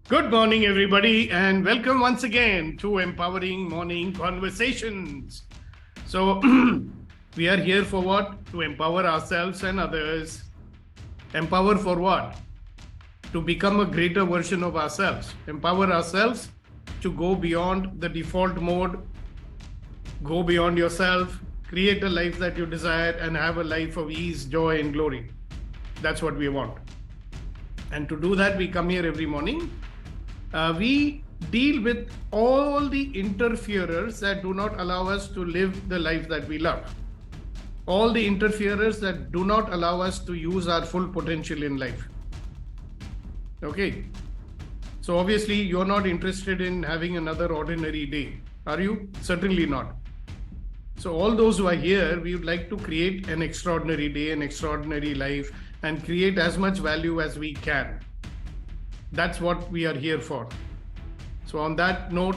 Good morning, everybody, and welcome once again to Empowering Morning Conversations. So, we are here for what? To empower ourselves and others. Empower for what? To become a greater version of ourselves. Empower ourselves to go beyond the default mode, go beyond yourself, create a life that you desire, and have a life of ease, joy, and glory. That's what we want. And to do that, we come here every morning. We deal with all the interferers that do not allow us to live the life that we love. All the interferers that do not allow us to use our full potential in life. Okay. So obviously you're not interested in having another ordinary day, are you? Certainly not. So all those who are here, we would like to create an extraordinary day, an extraordinary life, and create as much value as we can. That's what we are here for. So on that note,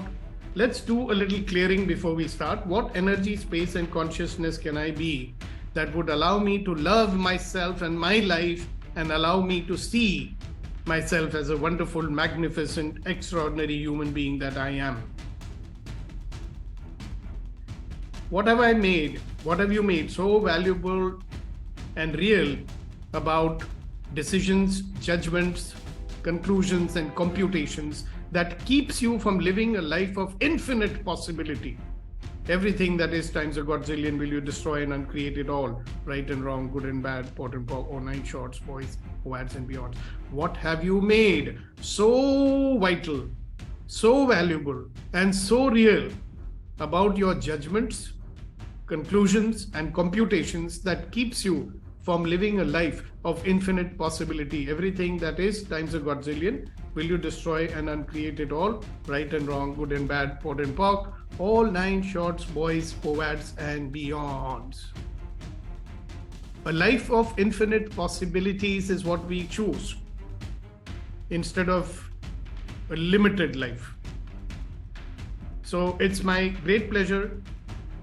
let's do a little clearing before we start. What energy, space, and consciousness can I be that would allow me to love myself and my life and allow me to see myself as a wonderful, magnificent, extraordinary human being that I am? What have I made? What have you made so valuable and real about decisions, judgments, conclusions, and computations that keeps you from living a life of infinite possibility? Everything that is times a godzillion will you destroy and uncreate it all. Right and wrong, good and bad, pot and pock, or nine shorts, boys, wads and beyond. What have you made so vital, so valuable, and so real about your judgments, conclusions, and computations that keeps you from living a life of infinite possibility? Everything that is times a godzillion, will you destroy and uncreate it all? Right and wrong, good and bad, pot and pock, all nine shorts, boys, powads, and beyonds. A life of infinite possibilities is what we choose instead of a limited life. So it's my great pleasure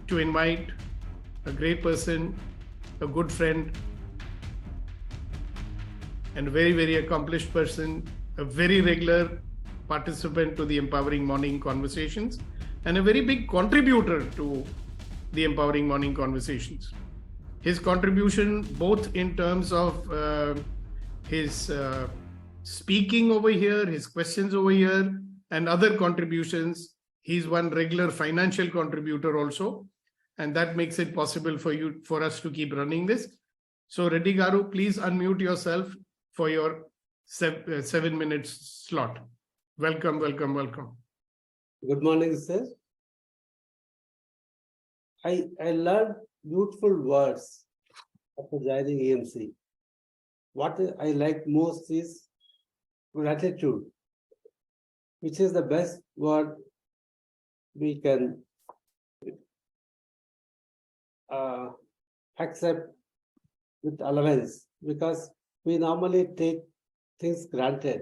to invite a great person, a good friend, and a very, very accomplished person, a very regular participant to the Empowering Morning Conversations, and a very big contributor to the Empowering Morning Conversations. His contribution, both in terms of his speaking over here, his questions over here, and other contributions. He's one regular financial contributor also, and that makes it possible for us to keep running this. So Reddy Garu, please unmute yourself for your 7 minutes slot. Welcome, welcome, welcome. Good morning, sir. I learned beautiful words after joining EMC. What I like most is gratitude, which is the best word we can accept with allowance, because we normally take things granted,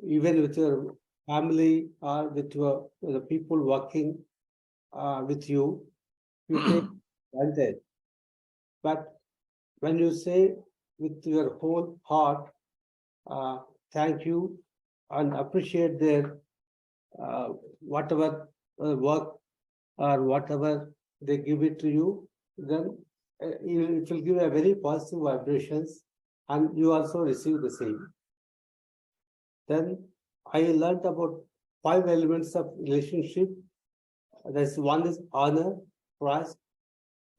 even with your family or with the people working with you, you take granted. But when you say with your whole heart, thank you and appreciate their whatever work or whatever they give it to you, then it will give a very positive vibrations, and you also receive the same. Then I learned about 5 elements of relationship. That's one is honor, trust,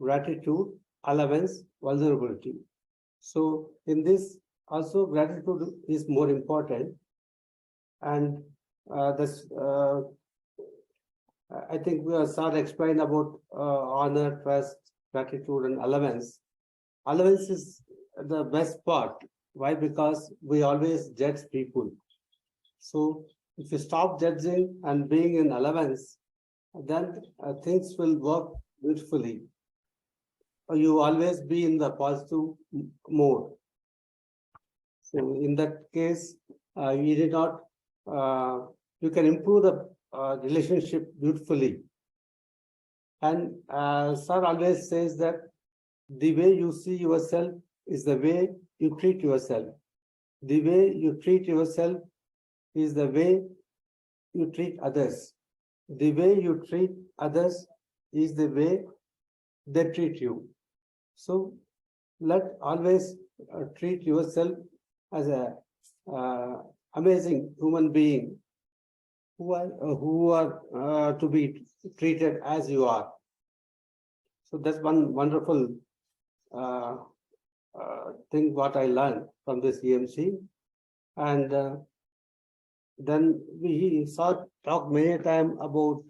gratitude, allowance, vulnerability. So in this also gratitude is more important, and I think Sir explained about honor, trust, gratitude, and allowance. Allowance is the best part. Why? Because we always judge people. So if you stop judging and being in allowance, then things will work beautifully. You always be in the positive mode. So in that case, you did not. You can improve the relationship beautifully. And Sir always says that the way you see yourself is the way you treat yourself. The way you treat yourself is the way you treat others. The way you treat others is the way they treat you. So let always treat yourself as a amazing human being who are to be treated as you are. So that's one wonderful thing what I learned from this EMC. And then we saw talk many times about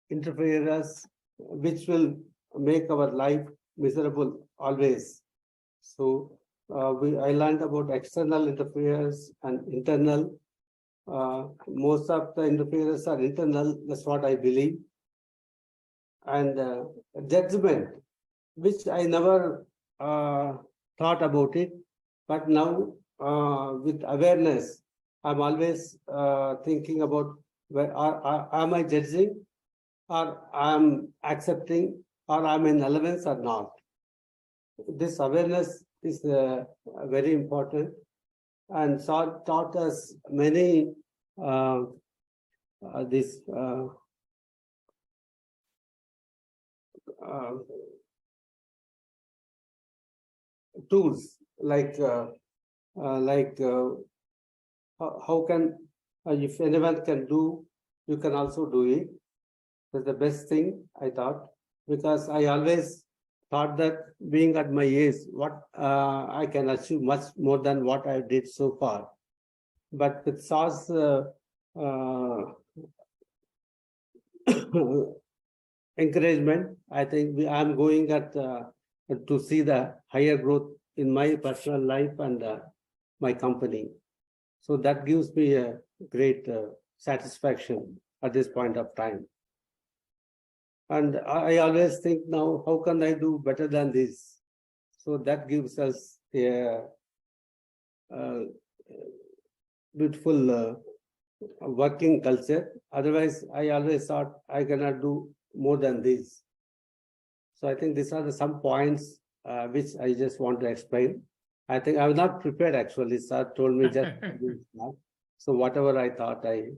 interferers, which will make our life miserable always. So I learned about external interferers and internal. Most of the interferers are internal. That's what I believe. And judgment, which I never thought about it, but now with awareness, I'm always thinking about where am I judging, or I'm accepting, or I'm in allowance or not. This awareness is very important, and taught us many tools like how can if anyone can do, you can also do it. That's the best thing I thought, because I always thought that being at my age, what I can achieve much more than what I did so far. But with SARS encouragement, I think I'm going at to see the higher growth in my personal life and my company. So that gives me a great satisfaction at this point of time. And I always think now, how can I do better than this? So that gives us a beautiful working culture. Otherwise, I always thought I cannot do more than this. So I think these are some points which I just want to explain. I think I was not prepared actually. Sir told me just so whatever I thought I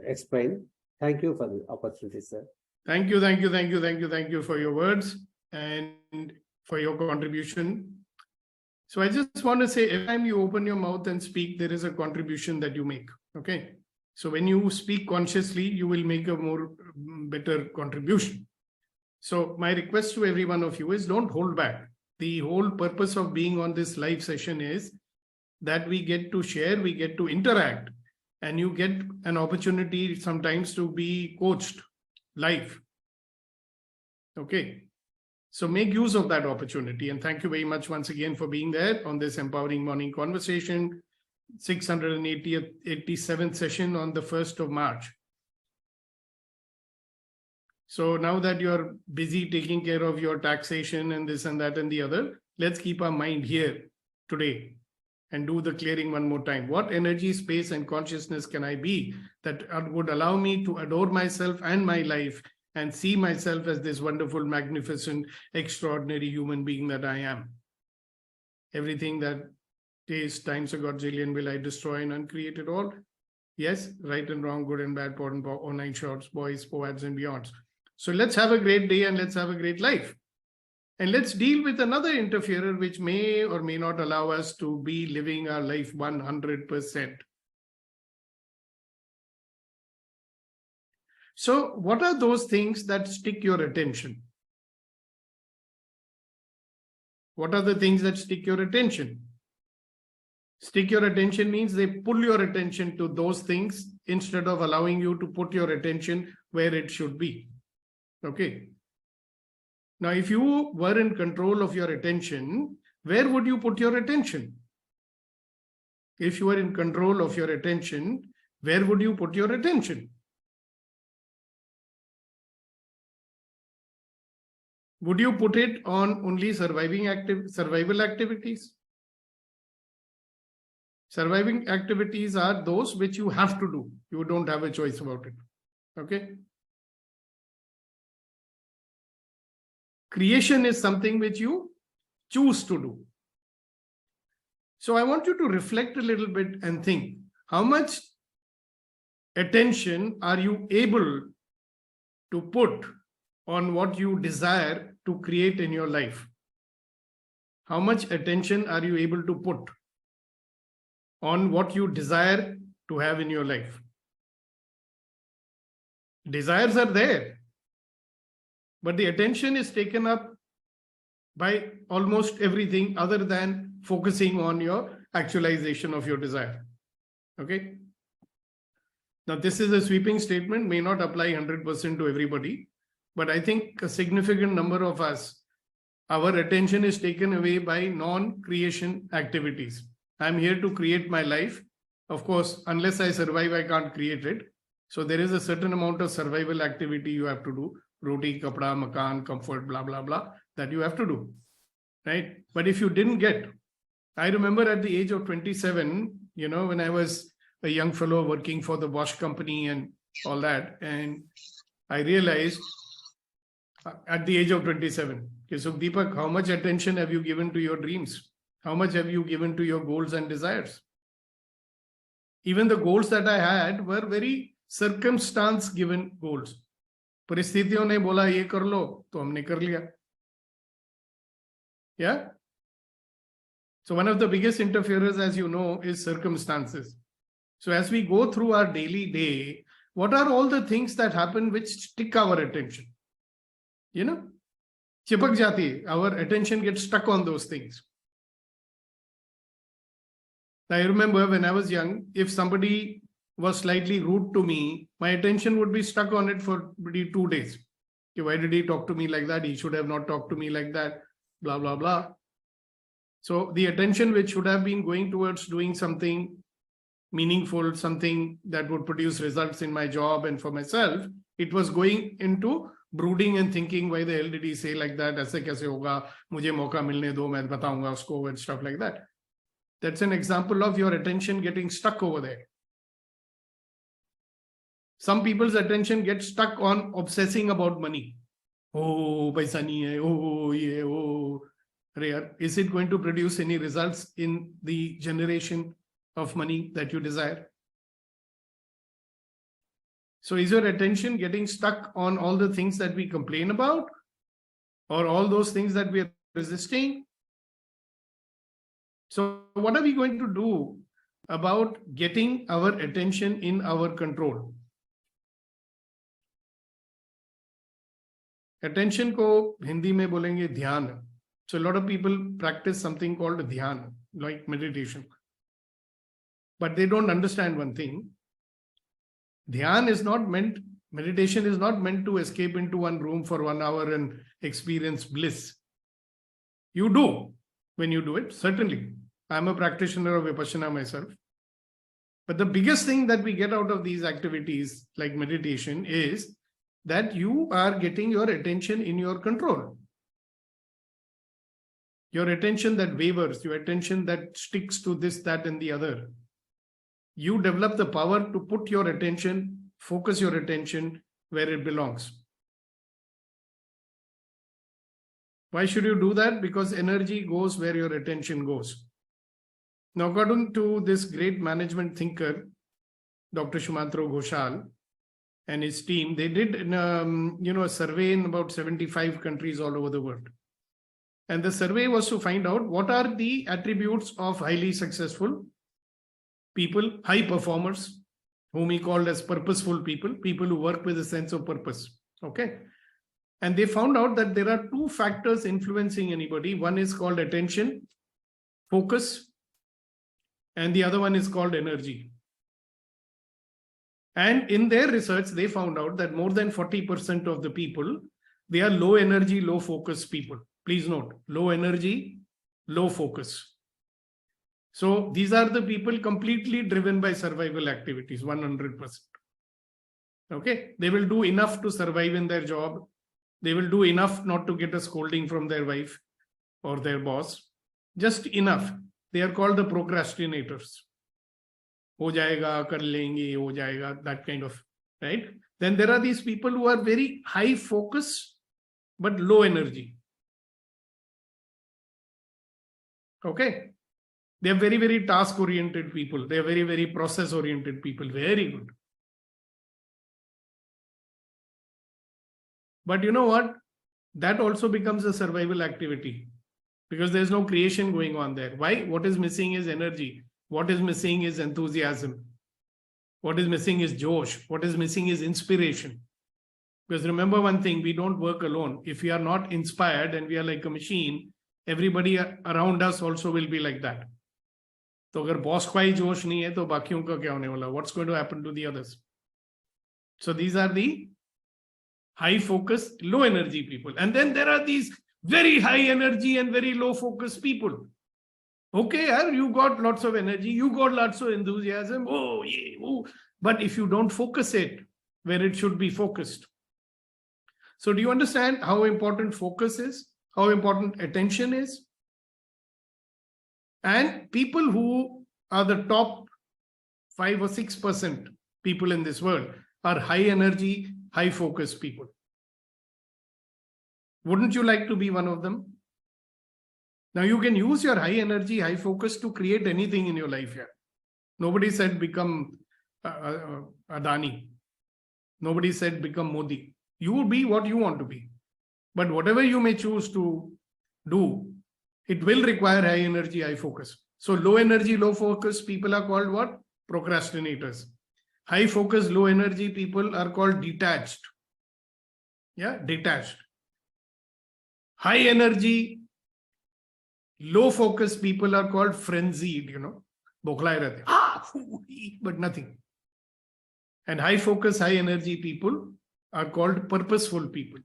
explained. Thank you for the opportunity, sir. Thank you for your words and for your contribution. So I just want to say, every time you open your mouth and speak, there is a contribution that you make. Okay. So when you speak consciously, you will make a better contribution. So my request to every one of you is, don't hold back. The whole purpose of being on this live session is that we get to share, we get to interact, and you get an opportunity sometimes to be coached live. Okay. So make use of that opportunity. And thank you very much once again for being there on this Empowering Morning Conversation, 687th session on the 1st of March. So now that you're busy taking care of your taxation and this and that and the other, let's keep our mind here today and do the clearing one more time. What energy, space, and consciousness can I be that would allow me to adore myself and my life and see myself as this wonderful, magnificent, extraordinary human being that I am? Everything that is times a godzillion will I destroy and uncreate it all? Yes, right and wrong, good and bad, pot and online shorts, boys, poads, and beyonds. So let's have a great day and let's have a great life. And let's deal with another interferer which may or may not allow us to be living our life 100%. So what are those things that stick your attention? What are the things that stick your attention? Stick your attention means they pull your attention to those things instead of allowing you to put your attention where it should be. Okay. Now, if you were in control of your attention, where would you put your attention? If you were in control of your attention, where would you put your attention? Would you put it on only survival activities? Surviving activities are those which you have to do. You don't have a choice about it. Okay. Creation is something which you choose to do. So I want you to reflect a little bit and think, how much attention are you able to put on what you desire to create in your life? How much attention are you able to put on what you desire to have in your life? Desires are there, but the attention is taken up by almost everything other than focusing on your actualization of your desire. Okay. Now, this is a sweeping statement, may not apply 100% to everybody, but I think a significant number of us, our attention is taken away by non-creation activities. I'm here to create my life. Of course, unless I survive, I can't create it. So there is a certain amount of survival activity you have to do. Roti, kapda, makan, comfort, blah, blah, blah, that you have to do, right? But if you didn't get, I remember at the age of 27, when I was a young fellow working for the Bosch company and all that, and I realized at the age of 27, okay, so Deepak, how much attention have you given to your dreams? How much have you given to your goals and desires? Even the goals that I had were very circumstance given goals. परिस्थितियों ने बोला ये कर लो तो हमने कर लिया. Yeah. So one of the biggest interferers, as you know, is circumstances. So as we go through our daily day, what are all the things that happen which stick our attention? Chipak jati, our attention gets stuck on those things. I remember when I was young, if somebody was slightly rude to me, my attention would be stuck on it for 2 days. Okay, why did he talk to me like that? He should have not talked to me like that, blah, blah, blah. So the attention which should have been going towards doing something meaningful, something that would produce results in my job and for myself, it was going into brooding and thinking, why the hell did he say like that? Aise kaise hoga? Mujhe mauka milne do, main bataunga usko, and stuff like that. That's an example of your attention getting stuck over there. Some people's attention gets stuck on obsessing about money. Oh, paisa nahi hai. Oh, yeah, oh. Is it going to produce any results in the generation of money that you desire? So is your attention getting stuck on all the things that we complain about, or all those things that we are resisting? So what are we going to do about getting our attention in our control? Attention ko Hindi mein bolenge dhyan. So a lot of people practice something called dhyan, like meditation. But they don't understand one thing. Dhyan is not meant, meditation is not meant to escape into one room for 1 hour and experience bliss. You do when you do it, certainly. I'm a practitioner of Vipassana myself. But the biggest thing that we get out of these activities like meditation is that you are getting your attention in your control. Your attention that wavers, your attention that sticks to this, that, and the other. You develop the power to put your attention, focus your attention where it belongs. Why should you do that? Because energy goes where your attention goes. Now, according to this great management thinker, Dr. Shumantro Ghoshal and his team, they did a survey in about 75 countries all over the world. And the survey was to find out what are the attributes of highly successful people, high performers, whom he called as purposeful people, people who work with a sense of purpose. Okay. And they found out that there are 2 factors influencing anybody. One is called attention, focus, and the other one is called energy. And in their research, they found out that more than 40% of the people, they are low energy, low focus people. Please note, low energy, low focus. So these are the people completely driven by survival activities, 100%. Okay, they will do enough to survive in their job. They will do enough not to get a scolding from their wife or their boss. Just enough. They are called the procrastinators. Ho jayega, kar lenge, ho jayega, that kind of, right? Then there are these people who are very high focus, but low energy. Okay. They are very, very task-oriented people. They are very, very process-oriented people. Very good. But you know what? That also becomes a survival activity because there's no creation going on there. Why? What is missing is energy. What is missing is enthusiasm. What is missing is Josh. What is missing is inspiration. Because remember one thing, we don't work alone. If we are not inspired and we are like a machine, everybody around us also will be like that. तो अगर boss का ही जोश नहीं है तो बाकियों का क्या होने वाला? What's going to happen to the others? So these are the high focus, low energy people. And then there are these very high energy and very low focus people. Okay, you got lots of energy, you got lots of enthusiasm. Oh, yeah, oh. But if you don't focus it where it should be focused. So do you understand how important focus is? How important attention is? And people who are the top 5 or 6% people in this world are high energy, high focus people. Wouldn't you like to be one of them? Now you can use your high energy, high focus to create anything in your life here. Nobody said become Adani. Nobody said become Modi. You will be what you want to be. But whatever you may choose to do, it will require high energy, high focus. So low energy, low focus people are called what? Procrastinators. High focus, low energy people are called detached. Yeah, detached. High energy, low focus people are called frenzied, but nothing. And high focus, high energy people are called purposeful people.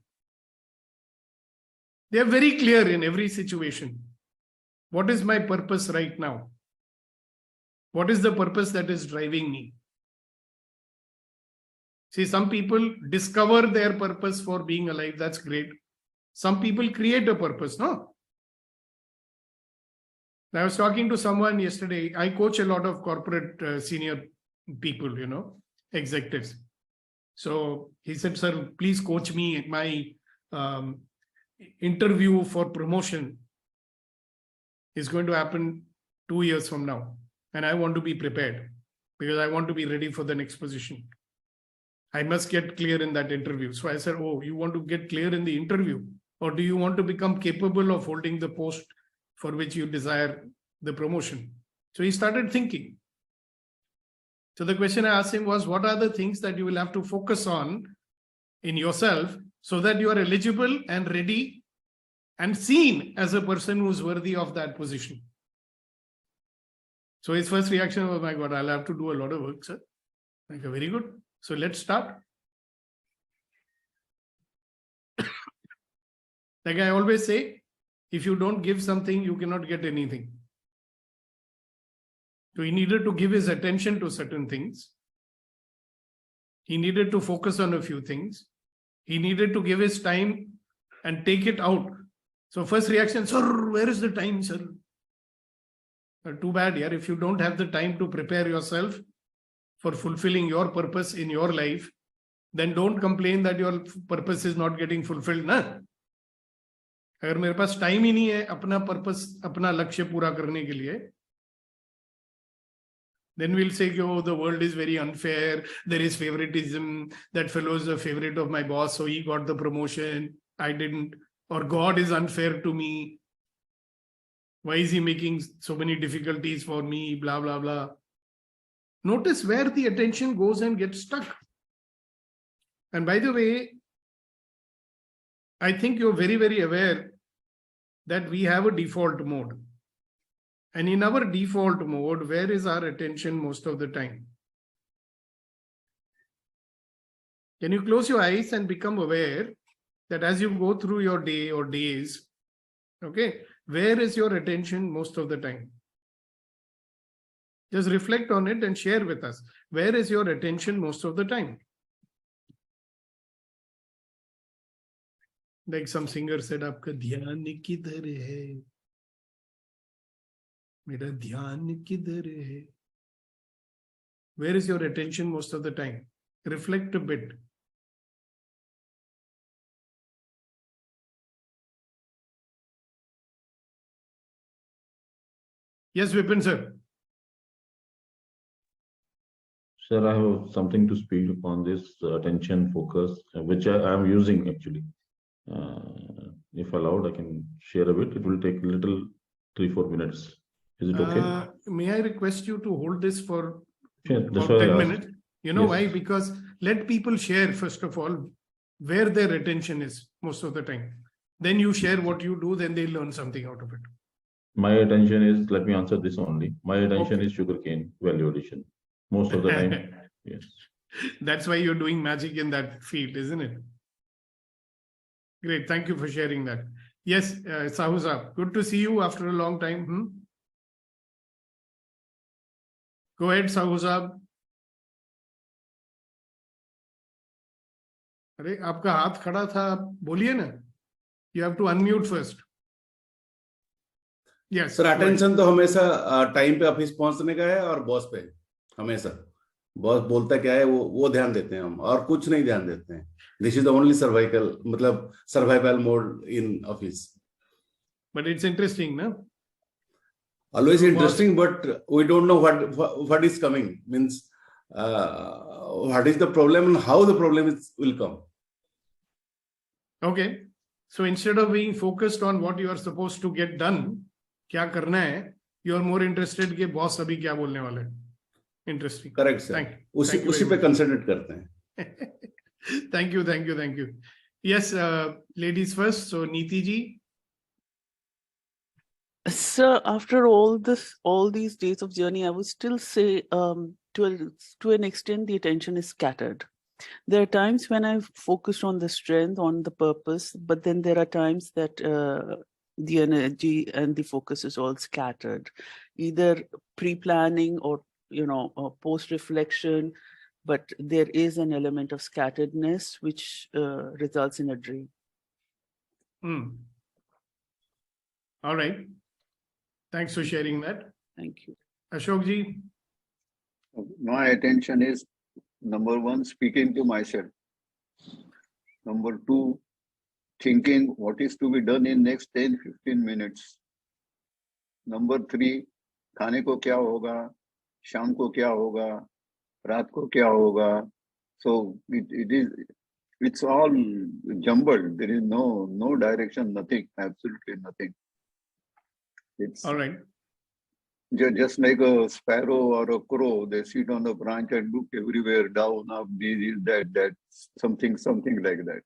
They are very clear in every situation. What is my purpose right now? What is the purpose that is driving me? See, some people discover their purpose for being alive. That's great. Some people create a purpose, no? I was talking to someone yesterday. I coach a lot of corporate senior people, executives. So he said, sir, please coach me at my interview for promotion is going to happen 2 years from now. And I want to be prepared because I want to be ready for the next position. I must get clear in that interview. So I said, oh, you want to get clear in the interview? Or do you want to become capable of holding the post for which you desire the promotion? So he started thinking. So the question I asked him was, what are the things that you will have to focus on in yourself so that you are eligible and ready and seen as a person who's worthy of that position? So his first reaction was, my God, I'll have to do a lot of work, sir. Like, very good. So let's start. Like I always say, if you don't give something, you cannot get anything. So he needed to give his attention to certain things. He needed to focus on a few things. He needed to give his time and take it out. So first reaction, sir, where is the time, sir? Too bad, yeah. If you don't have the time to prepare yourself for fulfilling your purpose in your life, then don't complain that your purpose is not getting fulfilled, na? अगर मेरे पास time ही नहीं है अपना purpose अपना लक्ष्य पूरा करने के लिए, then we'll say, oh, the world is very unfair, there is favoritism, that fellow is a favorite of my boss, so he got the promotion, I didn't, or God is unfair to me, why is he making so many difficulties for me, blah, blah, blah. Notice where the attention goes and gets stuck. And by the way, I think you're very, very aware that we have a default mode. And in our default mode, where is our attention most of the time? Can you close your eyes and become aware that as you go through your day or days, okay, where is your attention most of the time? Just reflect on it and share with us. Where is your attention most of the time? Like some singer said, "Aapka dhyan kidhar hai? Mera dhyan kidhar hai?" Where is your attention most of the time? Reflect a bit. Yes, Vipin sir. Sir, I have something to speak upon this attention focus, which I am using actually. If allowed, I can share a bit. It will take a little 3-4 minutes. Is it okay? May I request you to hold this for Sure, that's about why I 10 asked. minutes? You know Yes. why? Because let people share, first of all, where their attention is most of the time. Then you share what you do, then they learn something out of it. My attention is, let me answer this only. My attention Okay. is sugarcane value addition. Most of the time, yes. That's why you're doing magic in that field, isn't it? Great. Thank you for sharing that. Yes, Sahu Saab, good to see you after a long time. Go ahead, Sahu Saab. अरे आपका हाथ खड़ा था, बोलिए ना. You have to unmute first. Yes. Sir attention तो हमेशा time पे ऑफिस पहुंचने का है और बॉस पे हमेशा बॉस बोलता क्या है वो ध्यान देते हैं हम और कुछ नहीं ध्यान देते हैं. This is the only cervical मतलब survival mode in office. But it's interesting, no? Always interesting, but we don't know what is coming. Means what is the problem and how the problem will come. Okay. So instead of being focused on what you are supposed to get done, क्या करना है, you are more interested कि boss अभी क्या बोलने वाले हैं. Interesting. Correct, sir. उसी पे कंसंट्रेट करते हैं. Thank you. Yes, ladies first. So Neeti ji. Sir, after all these days of journey, I would still say to an extent the attention is scattered. There are times when I've focused on the strength, on the purpose, but then there are times that the energy and the focus is all scattered, either pre-planning or post-reflection, but there is an element of scatteredness which results in a dream. All right. Thanks for sharing that. Thank you. Ashok ji. My attention is number one, speaking to myself. Number two, thinking what is to be done in next 10-15 minutes. Number three, खाने को क्या होगा, शाम को क्या होगा, रात को क्या होगा. So it's all jumbled. There is no direction, nothing, absolutely nothing. It's all right. Just like a sparrow or a crow, they sit on the branch and look everywhere, down, up, this, that, something like that.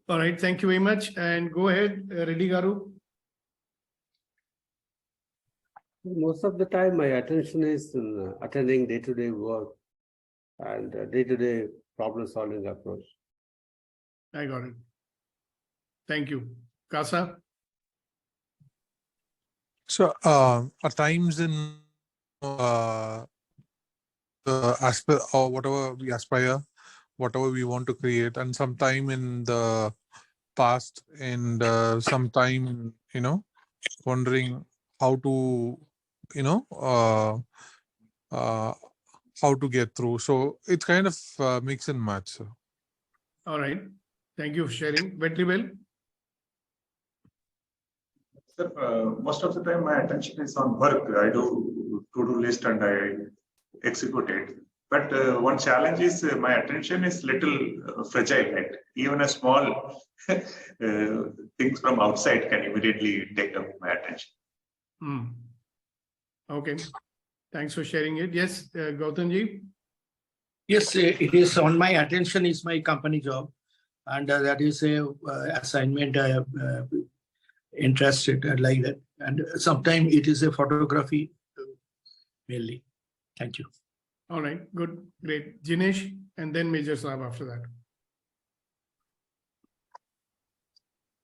All right, thank you very much. And go ahead, Reddy Garu. Most of the time, my attention is in attending day-to-day work and day-to-day problem-solving approach. I got it. Thank you. Kasa? So, at times in the aspect or whatever we aspire, whatever we want to create, and sometime in the past, and sometime, wondering how to, how to get through. So it's kind of mix and match. Sir. All right. Thank you for sharing. Vetribel? Sir, most of the time my attention is on work. I do to-do list and I execute it. But one challenge is my attention is little fragile. Right? Even a small things from outside can immediately take up my attention. Okay. Thanks for sharing it. Yes, Gautam ji? Yes, it is on my attention is my company job. And that is a assignment I have interested like that. And sometimes it is a photography mainly. Thank you. All right, good, great. Jinesh and then Major Saab after that.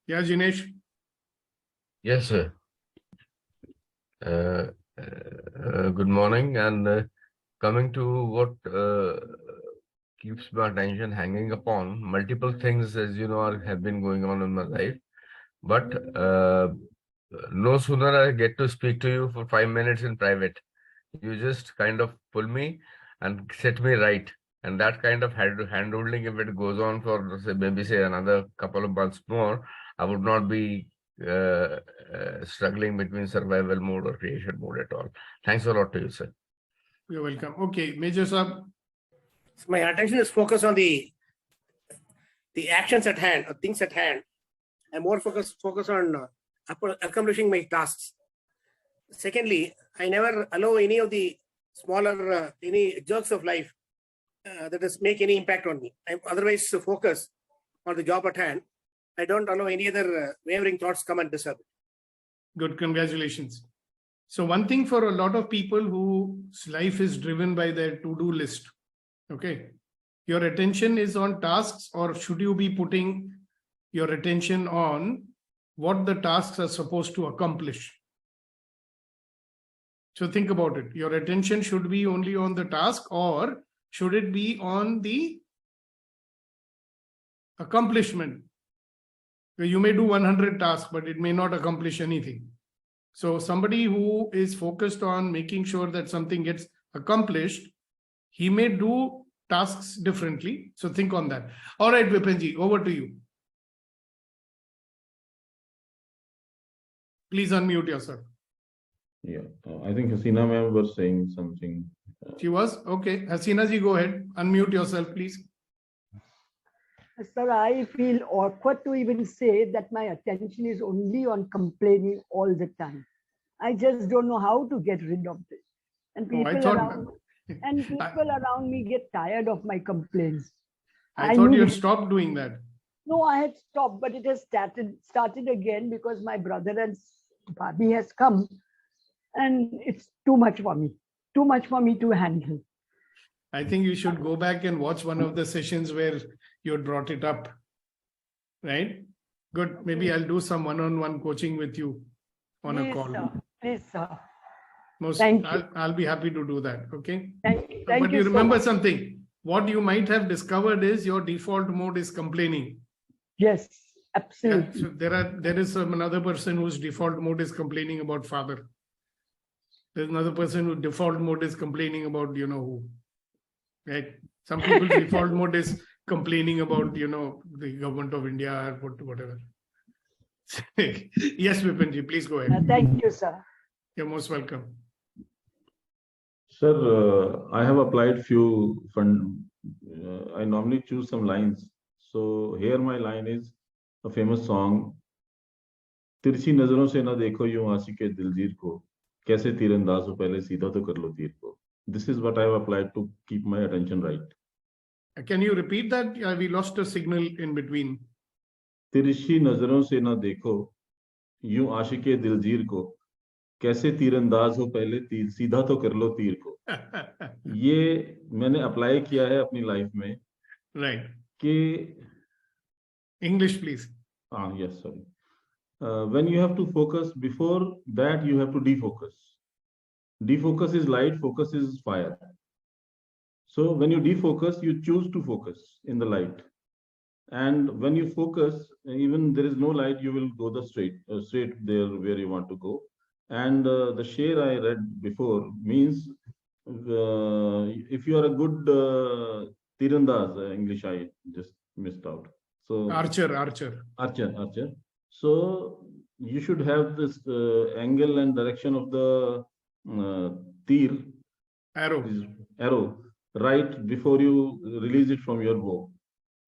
Yeah, Jinesh. Yes, sir. Good morning. And coming to what keeps my attention hanging upon, multiple things, as you know, have been going on in my life. But no sooner I get to speak to you for 5 minutes in private, you just kind of pull me and set me right. And that kind of hand-holding, if it goes on for maybe say another couple of months more, I would not be struggling between survival mode or creation mode at all. Thanks a lot to you, sir. You're welcome. Okay, Major Saab. My attention is focused on the actions at hand, or things at hand. I'm more focused on accomplishing my tasks. Secondly, I never allow any of the smaller any jerks of life that does make any impact on me. I'm otherwise focused on the job at hand. I don't allow any other wavering thoughts come and disturb it. Good, congratulations. So one thing for a lot of people whose life is driven by their to-do list, okay, your attention is on tasks, or should you be putting your attention on what the tasks are supposed to accomplish? So think about it. Your attention should be only on the task, or should it be on the accomplishment? You may do 100 tasks, but it may not accomplish anything. So somebody who is focused on making sure that something gets accomplished, he may do tasks differently. So think on that. All right, Vipinji, over to you. Please unmute yourself. Yeah, I think Hasina ma'am was saying something. She was? Okay. Hasina ji, go ahead. Unmute yourself, please. Sir, I feel awkward to even say that my attention is only on complaining all the time. I just don't know how to get rid of this. And people around me get tired of my complaints. I thought you had stopped doing that. No, I had stopped, but it has started again because my brother and Bobby has come, and it's too much for me to handle. I think you should go back and watch one of the sessions where you had brought it up, right? Good. Maybe I'll do some one-on-one coaching with you on a call. Sir. Please, sir. I'll be happy to do that. Okay. Thank you. But you remember something. What you might have discovered is your default mode is complaining. Yes, absolutely. Yeah, so there is another person whose default mode is complaining about father. There's another person whose default mode is complaining about you know who. Right? Some people's default mode is complaining about the government of India or whatever. Yes, Vipinji, please go ahead. Thank you, sir. You're most welcome. Sir, I have applied few fund. I normally choose some lines. So here my line is a famous song. तिरछी नजरों से ना देखो यूं आशिके दिलजीर को, कैसे तीरंदाज हो पहले सीधा तो कर लो तीर को. This is what I have applied to keep my attention right. Can you repeat that? We lost a signal in between. तिरछी नजरों से ना देखो यूं आशिके दिलजीर को, कैसे तीरंदाज हो पहले तीर सीधा तो कर लो तीर को. ये मैंने अप्लाई किया है अपनी लाइफ में. Right. कि English, please. Yes, sorry. When you have to focus, before that you have to defocus. Defocus is light, focus is fire. So when you defocus, you choose to focus in the light. And when you focus, even there is no light, you will go the straight there where you want to go. And the share I read before means if you are a good tirandaz, English I just missed out. So archer. So you should have this angle and direction of the arrow right before you release it from your bow.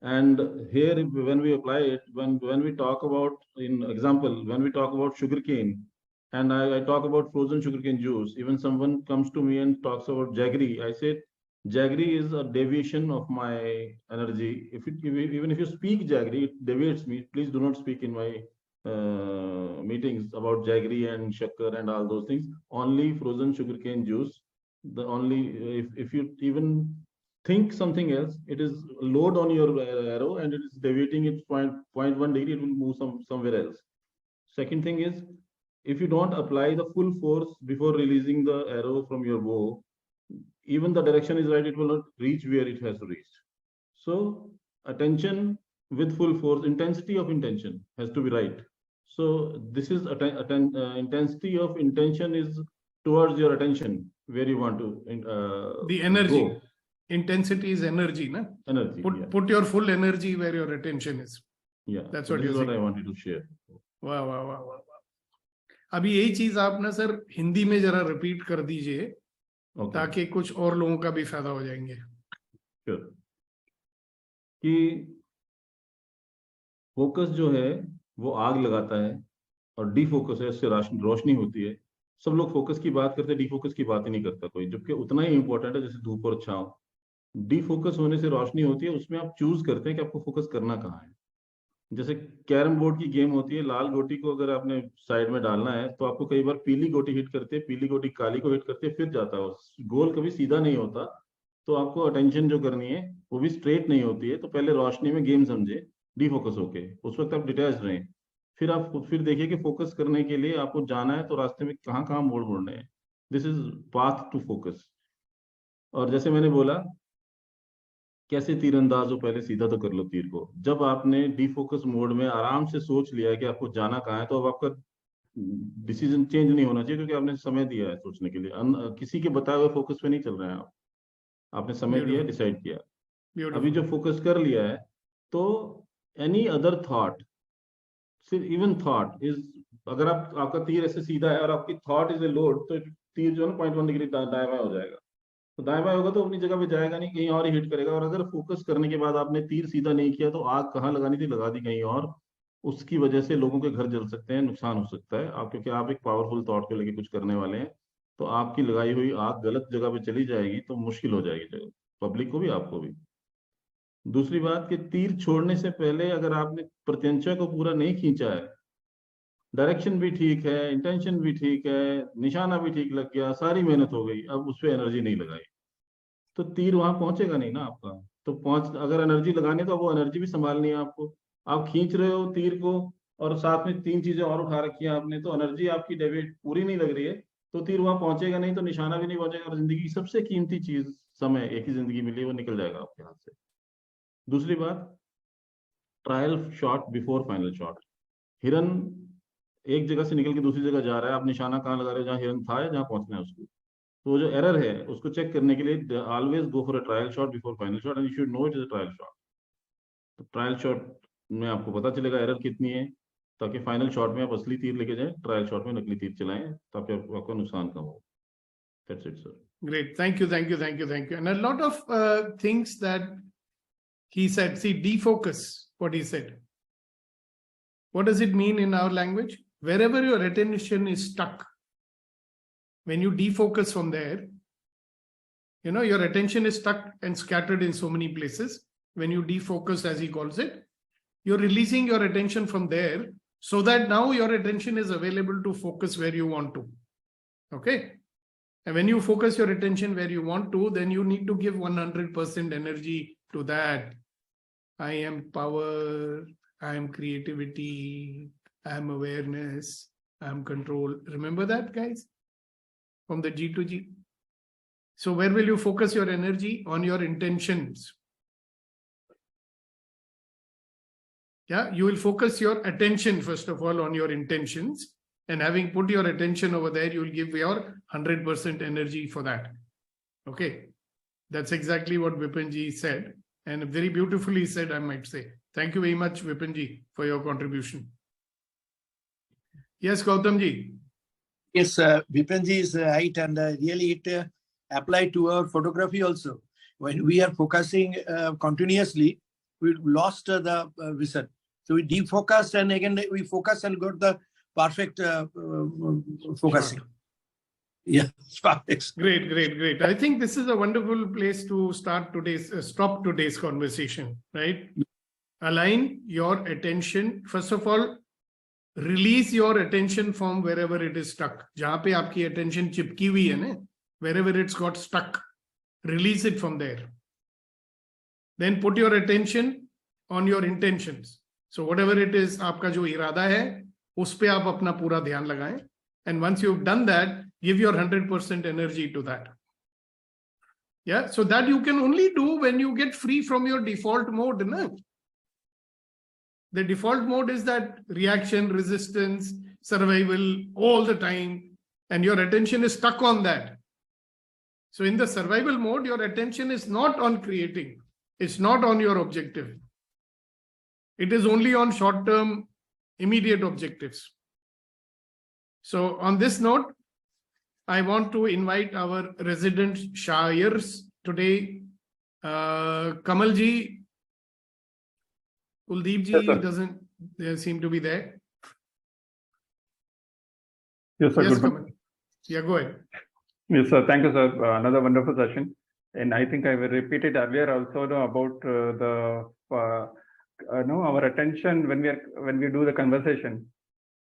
And here, when we apply it, when we talk about, in example, when we talk about sugarcane, and I talk about frozen sugarcane juice, even someone comes to me and talks about jaggery, I said, jaggery is a deviation of my energy. Even if you speak jaggery, it deviates me. Please do not speak in my meetings about jaggery and shakkar and all those things. Only frozen sugarcane juice. If you even think something else, it is load on your arrow and it is deviating it 0.1 degree, it will move somewhere else. Second thing is, if you don't apply the full force before releasing the arrow from your bow, even the direction is right, it will not reach where it has to reach. So attention with full force, intensity of intention has to be right. So this is intensity of intention is towards your attention where you want to the energy go. Intensity is energy, na? Energy. Put your full energy where your attention is. Yeah, that's what I wanted to share. वाह वाह वाह वाह वाह। अभी यही चीज आप ना सर हिंदी में जरा रिपीट कर दीजिए ताकि कुछ और लोगों का भी फायदा हो जाएंगे। Sure. कि फोकस जो है वो आग लगाता है और डीफोकस है, इससे रोशनी होती है। सब लोग फोकस की बात करते हैं, डीफोकस की बात ही नहीं करता कोई, जबकि उतना ही इंपॉर्टेंट है जैसे धूप और छांव। डीफोकस होने से रोशनी होती है, उसमें आप चूज करते हैं कि आपको फोकस करना कहाँ है। जैसे कैरम बोर्ड की गेम होती है, लाल गोटी को अगर आपने साइड में डालना है तो आपको कई बार पीली गोटी हिट करते हैं, पीली गोटी काली को हिट करती है, फिर जाता है गोल, कभी सीधा नहीं होता। तो आपको अटेंशन जो करनी है वो भी स्ट्रेट नहीं होती है। तो पहले रोशनी में गेम समझे, डीफोकस होके, उस वक्त आप डिटैच रहें। फिर आप फिर देखिए कि फोकस करने के लिए आपको जाना है तो रास्ते में कहाँ कहाँ मोड़ मुड़ने हैं। This is path to focus. और जैसे मैंने बोला, कैसे तीरंदाज हो, पहले सीधा तो कर लो तीर को। जब आपने डीफोकस मोड में आराम से सोच लिया है कि आपको जाना कहाँ है, तो अब आपका डिसीजन चेंज नहीं होना चाहिए, क्योंकि आपने समय दिया है सोचने के लिए। किसी के बताए हुए फोकस पे नहीं चल रहे हैं आप, आपने समय दिया, डिसाइड किया। अभी जो फोकस कर लिया है, तो एनी अदर थॉट, सिर्फ इवन थॉट इज, अगर आपका तीर ऐसे सीधा है और आपकी थॉट इज ए लोड, तो तीर जो है ना 0.1 डिग्री दाएं बाएं हो जाएगा। तो दाएं बाएं होगा तो अपनी जगह पे जाएगा नहीं, कहीं और ही हिट करेगा। और अगर फोकस करने के बाद आपने तीर सीधा नहीं किया तो आग कहाँ लगानी थी लगा दी कहीं और। उसकी वजह से लोगों के घर जल सकते हैं, नुकसान हो सकता है आप, क्योंकि आप एक पावरफुल थॉट को लेके कुछ करने वाले हैं। तो आपकी लगाई हुई आग गलत जगह पे चली जाएगी तो मुश्किल हो जाएगी जगह, पब्लिक को भी आपको भी। दूसरी बात कि तीर छोड़ने से पहले अगर आपने प्रत्यंचा को पूरा नहीं खींचा है, डायरेक्शन भी ठीक है, इंटेंशन भी ठीक है, निशाना भी ठीक लग गया, सारी मेहनत हो गई, अब उस पर एनर्जी नहीं लगाई, तो तीर वहां पहुंचेगा नहीं ना आपका। तो अगर एनर्जी लगानी है तो वो एनर्जी भी संभालनी है आपको। आप खींच रहे हो तीर को और साथ में 3 चीजें और उठा रखी है आपने, तो एनर्जी आपकी डेबिट पूरी नहीं लग रही है, तो तीर वहां पहुंचेगा नहीं, तो निशाना भी नहीं पहुंचेगा, और जिंदगी की सबसे कीमती चीज समय, एक ही जिंदगी मिली है, वो निकल जाएगा आपके हाथ से। दूसरी बात, trial shot before final shot. हिरन एक जगह से निकल के दूसरी जगह जा रहा है, आप निशाना कहाँ लगा रहे हो, जहाँ हिरन था या जहाँ पहुंचना है उसको। तो वो जो एरर है उसको चेक करने के लिए always go for a trial shot before final shot, and you should know it is a trial shot. तो ट्रायल शॉट में आपको पता चलेगा एरर कितनी है, ताकि फाइनल शॉट में आप असली तीर लेके जाएं, ट्रायल शॉट में नकली तीर चलाएं, ताकि आपका नुकसान कम हो। That's it, sir. Great. Thank you, thank you, thank you, thank you. And a lot of things that he said. See, defocus, what he said. What does it mean in our language? Wherever your attention is stuck, when you defocus from there, you know, your attention is stuck and scattered in so many places. When you defocus, as he calls it, you're releasing your attention from there so that now your attention is available to focus where you want to. Okay. And when you focus your attention where you want to, then you need to give 100% energy to that. I am power, I am creativity, I am awareness, I am control. Remember that, guys? From the G to G. So where will you focus your energy? On your intentions. Yeah, you will focus your attention, first of all, on your intentions. And having put your attention over there, you will give your 100% energy for that. Okay. That's exactly what Vipinji said. And very beautifully said, I might say. Thank you very much, Vipinji, for your contribution. Yes, Gautamji. Yes, Vipinji is right, and really it applied to our photography also. When we are focusing continuously, we lost the vision. So we defocus, and again we focus and got the perfect focusing. Sure. Yeah, perfect. Great, great, great. I think this is a wonderful place to start today's, stop today's conversation, right? Align your attention. First of all, release your attention from wherever it is stuck. Jahan pe aapki attention chipki hui hai na, wherever it's got stuck, release it from there. Then put your attention on your intentions. So whatever it is, aapka jo irada hai, us pe aap apna pura dhyan lagaएं. And once you've done that, give your 100% energy to that. Yeah, so that you can only do when you get free from your default mode. Na? The default mode is that reaction, resistance, survival all the time, and your attention is stuck on that. So in the survival mode, your attention is not on creating. It's not on your objective. It is only on short-term immediate objectives. So on this note, I want to invite our resident Shayars today. Kamalji, Kuldeepji doesn't seem to be there. Yes, sir. Yes, Good. Kamal. Yeah, go ahead. Yes, sir. Thank you, sir. Another wonderful session. And I think I will repeat it earlier also about our attention when we do the conversation.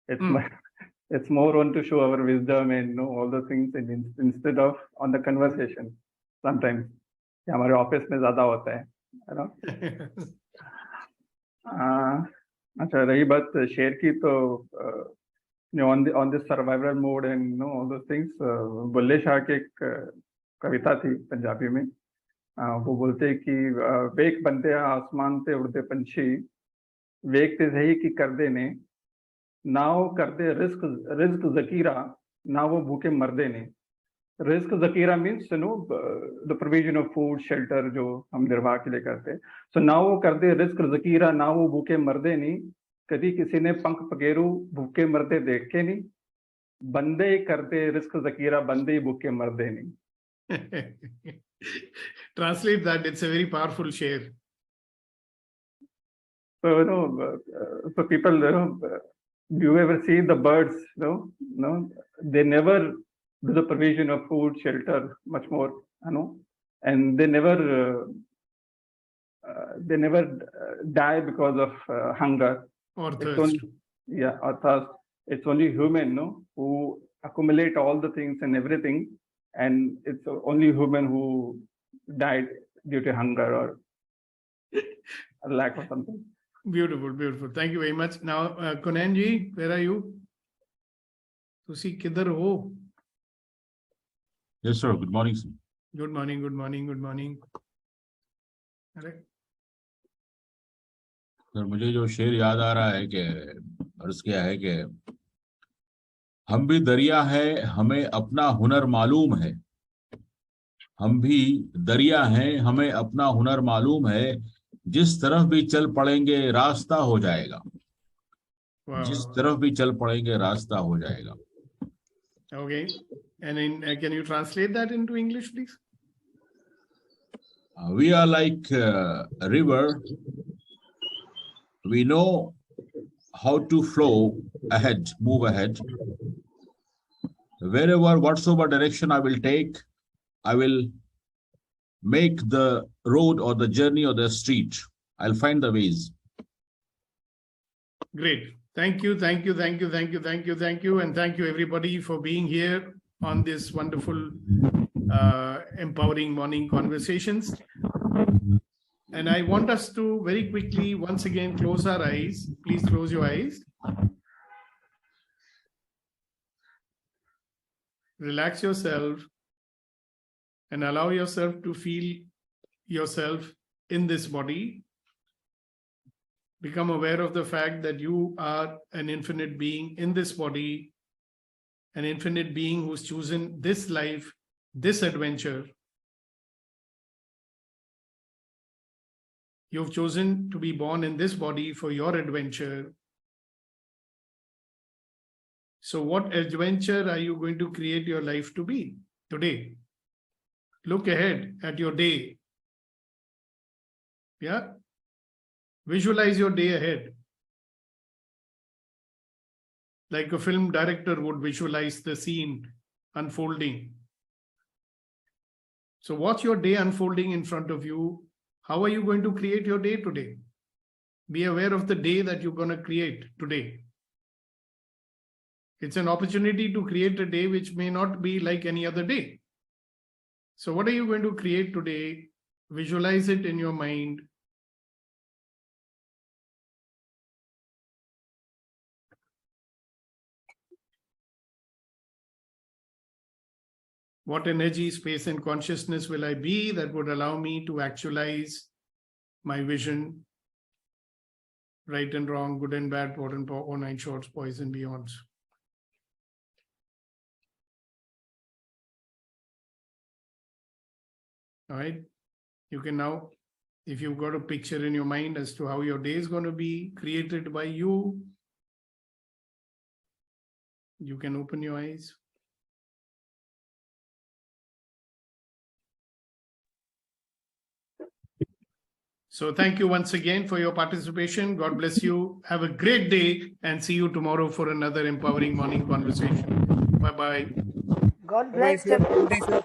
It's more on to show our wisdom and all the things instead of on the conversation. Sometimes हमारे office में ज्यादा होता है ना. अच्छा, रही बात share की तो on this survival mode and all those things, Bulleh Shah की एक कविता थी पंजाबी में. वो बोलते हैं कि वेक बनते आसमान ते उड़ते पंछी, वेक ते सही की कर देने, ना वो कर दे रिस्क जकीरा, ना वो भूखे मरदे ने. रिस्क जकीरा means the provision of food, shelter जो हम निर्वाह के लिए करते. So ना वो कर दे रिस्क जकीरा, ना वो भूखे मरदे नहीं. कभी किसी ने पंख पकेरू भूखे मरते देखे नहीं. बंदे करते रिस्क जकीरा, बंदे भूखे मरदे नहीं. Translate that. It's a very powerful share. So so people, do you ever see the birds? They never do the provision of food, shelter, much more, and they never die because of hunger or thirst. Or thirst. It's only human, who accumulate all the things and everything, and it's only human who died due to hunger or a lack of something. Beautiful, beautiful. Thank you very much. Now, Kunanji, where are you? Tusi kidhar ho? Yes, sir. Good morning, sir. Good morning, good morning, good morning. Correct. Sir मुझे जो शेर याद आ रहा है कि अर्ज किया है कि हम भी दरिया है, हमें अपना हुनर मालूम है. हम भी दरिया हैं, हमें अपना हुनर मालूम है. जिस तरफ भी चल पड़ेंगे रास्ता हो जाएगा. जिस तरफ भी चल पड़ेंगे रास्ता हो जाएगा. Okay. And can you translate that into English, please? We are like a river. We know how to flow ahead, move ahead. Wherever, whatsoever direction I will take, I will make the road or the journey or the street. I'll find the ways. Great. Thank you, thank you, thank you, thank you, thank you, thank you. And thank you everybody for being here on this wonderful empowering morning conversations. And I want us to very quickly once again close our eyes. Please close your eyes. Relax yourself and allow yourself to feel yourself in this body. Become aware of the fact that you are an infinite being in this body, an infinite being who's chosen this life, this adventure. You've chosen to be born in this body for your adventure. So what adventure are you going to create your life to be today? Look ahead at your day. Yeah. Visualize your day ahead. Like a film director would visualize the scene unfolding. So watch your day unfolding in front of you. How are you going to create your day today? Be aware of the day that you're going to create today. It's an opportunity to create a day which may not be like any other day. So what are you going to create today? Visualize it in your mind. What energy, space, and consciousness will I be that would allow me to actualize my vision, right and wrong, good and bad, pot and pop, 9 shorts, boys and beyonds. All right. You can now, if you've got a picture in your mind as to how your day is going to be created by you, You can open your eyes. So thank you once again for your participation. God bless you. Have a great day and see you tomorrow for another empowering morning conversation. Bye-bye. God Bye-bye, bless sir. everyone. Good day, sir.